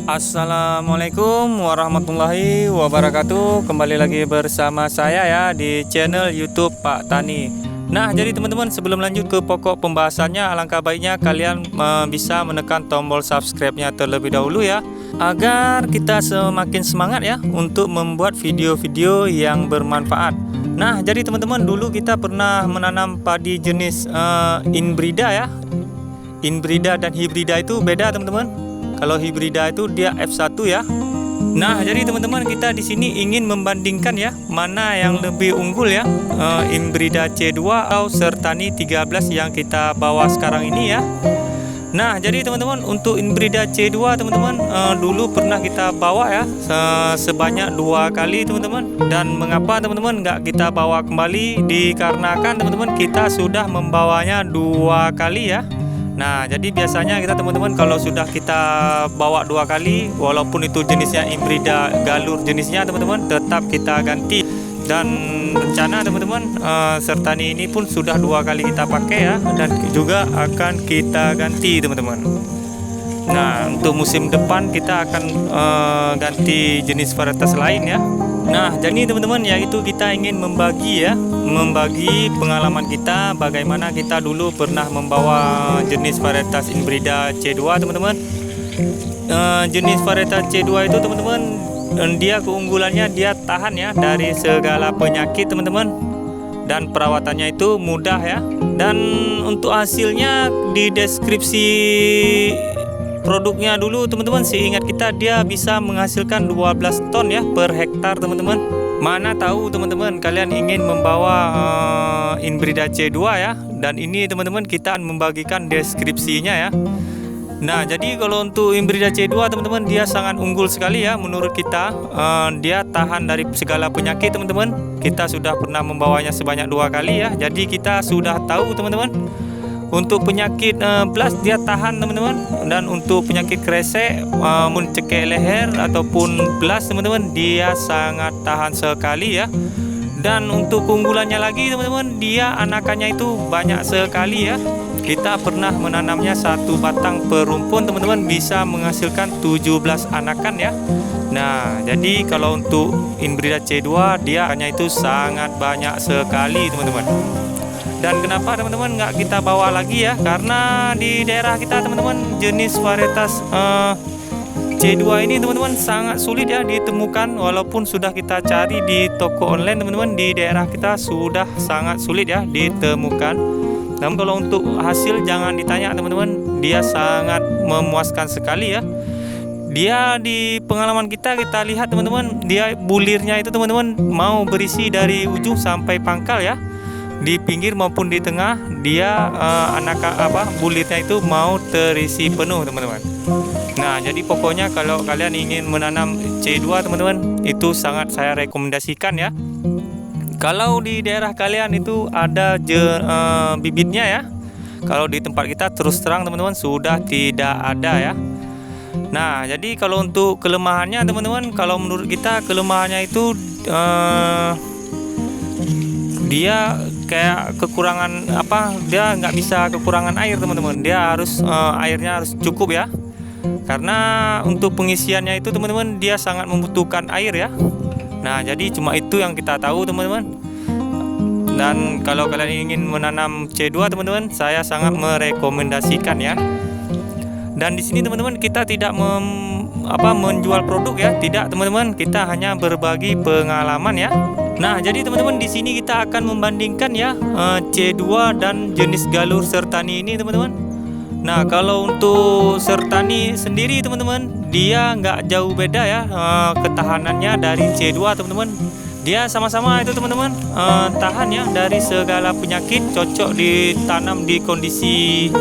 Assalamualaikum warahmatullahi wabarakatuh. Kembali lagi bersama saya ya di channel YouTube Pak Tani. Nah, jadi teman-teman, sebelum lanjut ke pokok pembahasannya, alangkah baiknya kalian bisa menekan tombol subscribe-nya terlebih dahulu ya, agar kita semakin semangat ya untuk membuat video-video yang bermanfaat. Nah, jadi teman-teman, dulu kita pernah menanam padi jenis inbrida ya. Inbrida dan hibrida itu beda, teman-teman. Kalau hibrida itu dia F1 ya. Nah, jadi teman-teman, kita di sini ingin membandingkan ya, mana yang lebih unggul ya, Inbrida C2 atau Sertani 13 yang kita bawa sekarang ini ya. Nah, jadi teman-teman, untuk Inbrida C2 teman-teman, dulu pernah kita bawa ya sebanyak 2 kali teman-teman. Dan mengapa teman-teman nggak kita bawa kembali? Dikarenakan teman-teman, kita sudah membawanya 2 kali ya. Nah, jadi biasanya kita teman-teman kalau sudah kita bawa 2 kali, walaupun itu jenisnya Inbrida galur jenisnya teman-teman, tetap kita ganti. Dan rencana teman-teman, Sertani ini pun sudah 2 kali kita pakai ya, dan juga akan kita ganti teman-teman. Nah, untuk musim depan kita akan ganti jenis varietas lain ya. Nah, jadi teman-teman, yaitu kita ingin membagi pengalaman kita bagaimana kita dulu pernah membawa jenis varietas Inbrida C2 teman-teman. Jenis varietas C2 itu teman-teman, dia keunggulannya dia tahan ya dari segala penyakit teman-teman, dan perawatannya itu mudah ya. Dan untuk hasilnya di deskripsi produknya dulu teman-teman, seingat kita dia bisa menghasilkan 12 ton ya per hektar teman-teman. Mana tahu teman-teman kalian ingin membawa Inbrida C2 ya, dan ini teman-teman kita akan membagikan deskripsinya ya. Nah, jadi kalau untuk Inbrida C2 teman-teman, dia sangat unggul sekali ya menurut kita. Dia tahan dari segala penyakit teman-teman. Kita sudah pernah membawanya sebanyak 2 kali ya, jadi kita sudah tahu teman-teman. Untuk penyakit blast dia tahan teman-teman, dan untuk penyakit kresek, mencekik leher ataupun blast teman-teman, dia sangat tahan sekali ya. Dan untuk keunggulannya lagi teman-teman, dia anakannya itu banyak sekali ya. Kita pernah menanamnya 1 batang per rumpun teman-teman, bisa menghasilkan 17 anakan ya. Nah, jadi kalau untuk Inbrida C2 dia hanya itu sangat banyak sekali teman-teman. Dan kenapa teman-teman nggak kita bawa lagi ya? Karena di daerah kita teman-teman, jenis varietas C2 ini teman-teman sangat sulit ya ditemukan. Walaupun sudah kita cari di toko online teman-teman, di daerah kita sudah sangat sulit ya ditemukan. Namun kalau untuk hasil jangan ditanya teman-teman, dia sangat memuaskan sekali ya. Dia di pengalaman kita lihat teman-teman, dia bulirnya itu teman-teman mau berisi dari ujung sampai pangkal ya. Di pinggir maupun di tengah dia bulirnya itu mau terisi penuh teman-teman. Nah, jadi pokoknya kalau kalian ingin menanam C2 teman-teman, itu sangat saya rekomendasikan ya. Kalau di daerah kalian itu ada bibitnya ya. Kalau di tempat kita terus terang teman-teman sudah tidak ada ya. Nah, jadi kalau untuk kelemahannya teman-teman, kalau menurut kita kelemahannya itu dia kayak kekurangan dia nggak bisa kekurangan air teman-teman. Dia harus airnya harus cukup ya, karena untuk pengisiannya itu teman-teman dia sangat membutuhkan air ya. Nah, jadi cuma itu yang kita tahu teman-teman. Dan kalau kalian ingin menanam C2 teman-teman, saya sangat merekomendasikan ya. Dan di sini teman-teman kita tidak menjual produk ya, tidak teman-teman, kita hanya berbagi pengalaman ya. Nah, jadi teman-teman di sini kita akan membandingkan ya C2 dan jenis galur Sertani ini teman-teman. Nah, kalau untuk Sertani sendiri teman-teman, dia nggak jauh beda ya ketahanannya dari C2 teman-teman. Dia sama-sama itu teman-teman tahan ya dari segala penyakit, cocok ditanam di kondisi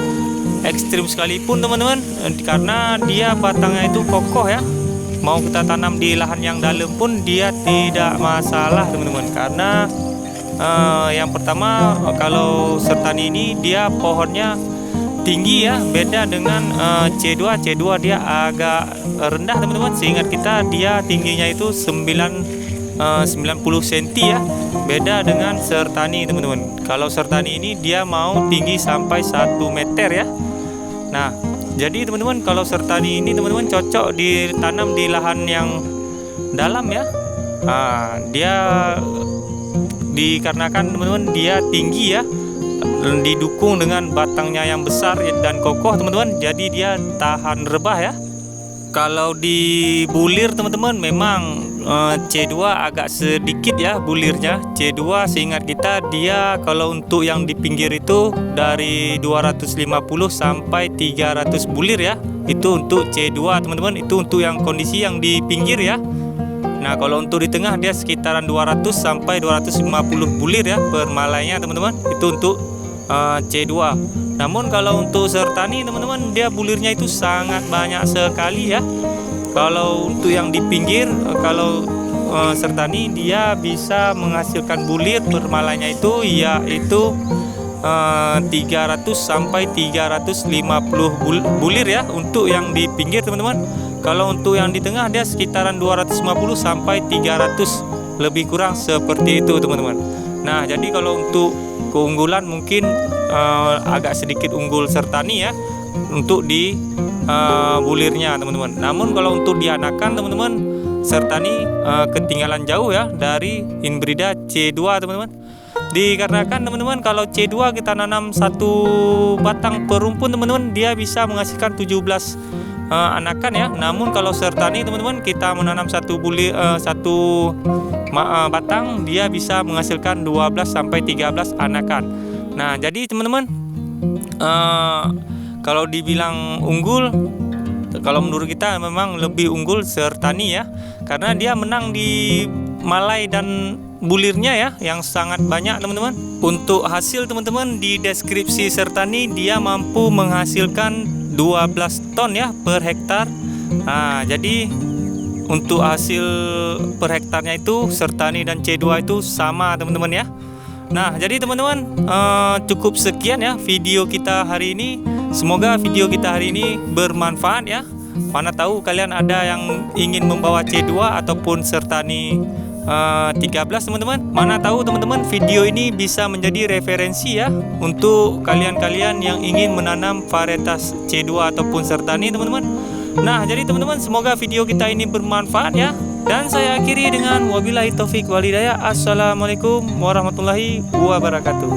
ekstrim sekalipun teman-teman, karena dia batangnya itu kokoh ya. Mau kita tanam di lahan yang dalam pun dia tidak masalah teman-teman, karena yang pertama kalau Sertani ini dia pohonnya tinggi ya, beda dengan C2 dia agak rendah teman-teman. Seingat kita dia tingginya itu 90 cm ya, beda dengan Sertani teman-teman. Kalau Sertani ini dia mau tinggi sampai 1 meter ya. Nah, Jadi teman-teman, kalau sertani ini teman-teman cocok ditanam di lahan yang dalam ya. Dia dikarenakan teman-teman dia tinggi ya, didukung dengan batangnya yang besar dan kokoh teman-teman, jadi dia tahan rebah ya. Kalau di bulir teman-teman memang C2 agak sedikit ya bulirnya. C2 seingat kita dia kalau untuk yang di pinggir itu dari 250 sampai 300 bulir ya. Itu untuk C2 teman-teman, itu untuk yang kondisi yang di pinggir ya. Nah, kalau untuk di tengah dia sekitaran 200 sampai 250 bulir ya per malainya teman-teman. Itu untuk C2. Namun kalau untuk sertani teman-teman, dia bulirnya itu sangat banyak sekali ya. Kalau untuk yang di pinggir, kalau sertani dia bisa menghasilkan bulir per malainya itu yaitu 300 sampai 350 bulir ya untuk yang di pinggir teman-teman. Kalau untuk yang di tengah dia sekitaran 250 sampai 300 lebih kurang seperti itu teman-teman. Nah, jadi kalau untuk keunggulan mungkin agak sedikit unggul sertani ya untuk di bulirnya teman-teman. Namun kalau untuk dianakan teman-teman, sertani ketinggalan jauh ya dari inbrida C2 teman-teman. Dikarenakan teman-teman kalau C2 kita nanam satu batang per rumpun teman-teman, dia bisa menghasilkan 17 anakan ya. Namun kalau sertani teman-teman, kita menanam satu batang, dia bisa menghasilkan 12 sampai 13 anakan. Nah, jadi teman-teman, kalau dibilang unggul, kalau menurut kita memang lebih unggul sertani ya, karena dia menang di malai dan bulirnya ya yang sangat banyak teman-teman. Untuk hasil teman-teman, di deskripsi sertani dia mampu menghasilkan 12 ton ya per hektar. Jadi untuk hasil per hektarnya itu sertani dan C2 itu sama teman-teman ya. Nah, jadi teman-teman, cukup sekian ya video kita hari ini. Semoga video kita hari ini bermanfaat ya. Mana tahu kalian ada yang ingin membawa C2 ataupun sertani 13 teman-teman. Mana tahu teman-teman video ini bisa menjadi referensi ya untuk kalian-kalian yang ingin menanam varietas C2 ataupun sertani teman-teman. Nah, jadi teman-teman, semoga video kita ini bermanfaat ya. Dan saya akhiri dengan wabillahi taufik walhidayah. Assalamualaikum warahmatullahi wabarakatuh.